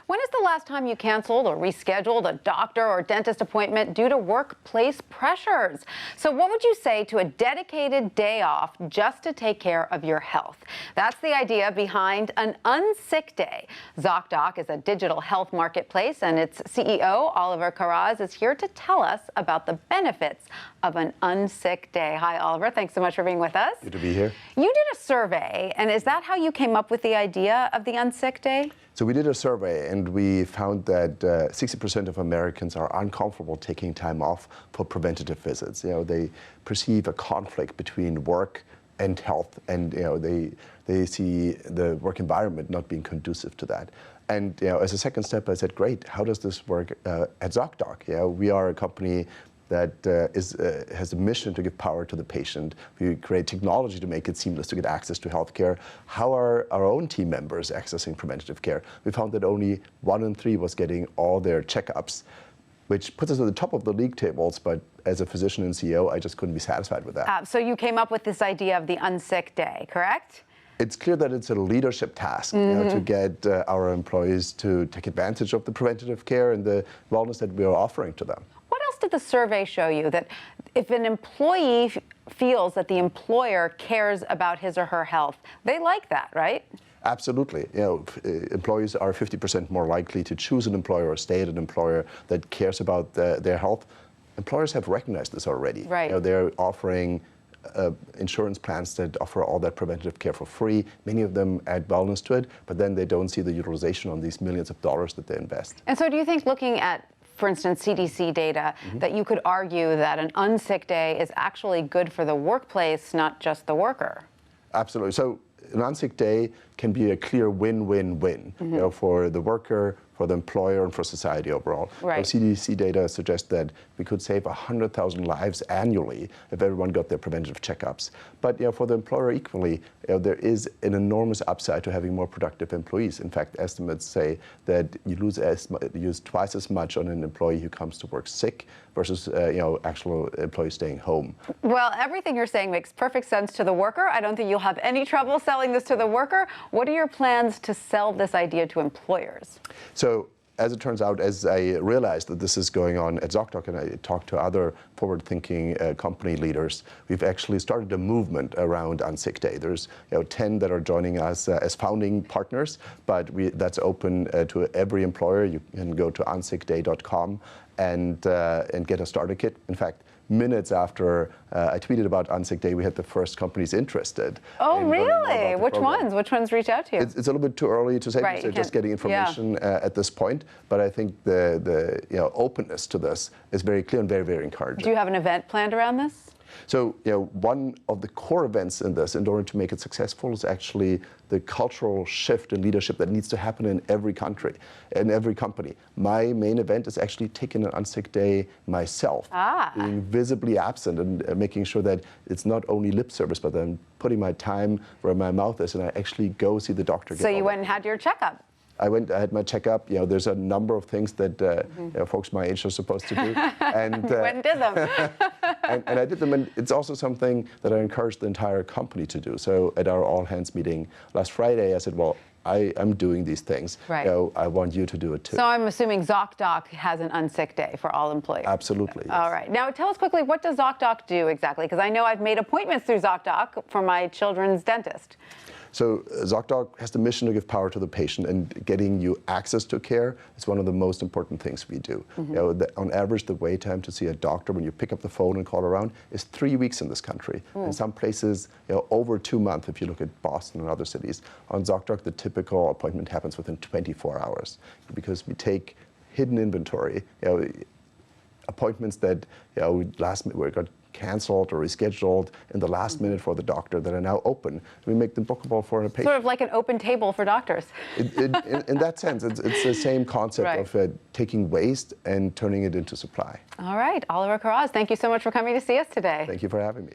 When is the last time you canceled or rescheduled a doctor or dentist appointment due to workplace pressures? So what would you say to a dedicated day off just to take care of your health? That's the idea behind an Unsick Day. Zocdoc is a digital health marketplace, and its CEO, Oliver Kharraz, is here to tell us about the benefits of an Unsick Day. Hi, Oliver. Thanks so much for being with us. Good to be here. You did a survey, and is that how you came up with the idea of the Unsick Day? So we did a survey, and we found that 60% of Americans are uncomfortable taking time off for preventative visits. They perceive a conflict between work and health, and they see the work environment not being conducive to that. And as a second step, I said, great, how does this work at Zocdoc? We are a company that has a mission to give power to the patient. We create technology to make it seamless to get access to healthcare. How are our own team members accessing preventative care? We found that only 1 in 3 was getting all their checkups, which puts us at the top of the league tables. But as a physician and CEO, I just couldn't be satisfied with that. So you came up with this idea of the Unsick Day, correct? It's clear that it's a leadership task to get our employees to take advantage of the preventative care and the wellness that we are offering to them. What else did the survey show you? That if an employee feels that the employer cares about his or her health, they like that, right? Absolutely. Employees are 50% more likely to choose an employer or stay at an employer that cares about their health. Employers have recognized this already. Right. They're offering insurance plans that offer all that preventative care for free. Many of them add wellness to it, but then they don't see the utilization on these millions of dollars that they invest. And so do you think, looking at, for instance, CDC data, that you could argue that an Unsick Day is actually good for the workplace, not just the worker? Absolutely. So an Unsick Day can be a clear win-win-win for the worker, for the employer, and for society overall. Right. CDC data suggests that we could save 100,000 lives annually if everyone got their preventative checkups. But for the employer equally, there is an enormous upside to having more productive employees. In fact, estimates say that you use twice as much on an employee who comes to work sick versus actual employees staying home. Well, everything you're saying makes perfect sense to the worker. I don't think you'll have any trouble selling this to the worker. What are your plans to sell this idea to employers? So, as it turns out, as I realized that this is going on at Zocdoc, and I talked to other forward-thinking company leaders, we've actually started a movement around Unsick Day. There's 10 that are joining us as founding partners, but that's open to every employer. You can go to unsickday.com and get a starter kit. In fact, minutes after I tweeted about Unsick Day, we had the first companies interested. Oh, really? Which ones? Which ones reached out to you? It's a little bit too early to say, right, because they're just getting information at this point. But I think the openness to this is very clear and very, very encouraging. Do you have an event planned around this? So, one of the core events in this, in order to make it successful, is actually the cultural shift in leadership that needs to happen in every country, in every company. My main event is actually taking an Unsick Day myself, being visibly absent and making sure that it's not only lip service, but then putting my time where my mouth is, and I actually go see the doctor. So you went and had your checkup. I had my checkup. There's a number of things that folks my age are supposed to do. And went and did them. and I did them, and it's also something that I encouraged the entire company to do. So at our all-hands meeting last Friday, I said, well, I'm doing these things. Right. I want you to do it too. So I'm assuming Zocdoc has an Unsick Day for all employees. Absolutely. Yes. All right. Now tell us quickly, what does Zocdoc do exactly? Because I know I've made appointments through Zocdoc for my children's dentist. So Zocdoc has the mission to give power to the patient, and getting you access to care is one of the most important things we do. On average, the wait time to see a doctor when you pick up the phone and call around is 3 weeks in this country. In some places, over 2 months if you look at Boston and other cities. On Zocdoc, the typical appointment happens within 24 hours because we take hidden inventory, appointments that we got canceled or rescheduled in the last minute for the doctor that are now open. We make them bookable for a patient. Sort of like an open table for doctors. In that sense, it's the same concept of taking waste and turning it into supply. All right, Oliver Kharraz, thank you so much for coming to see us today. Thank you for having me.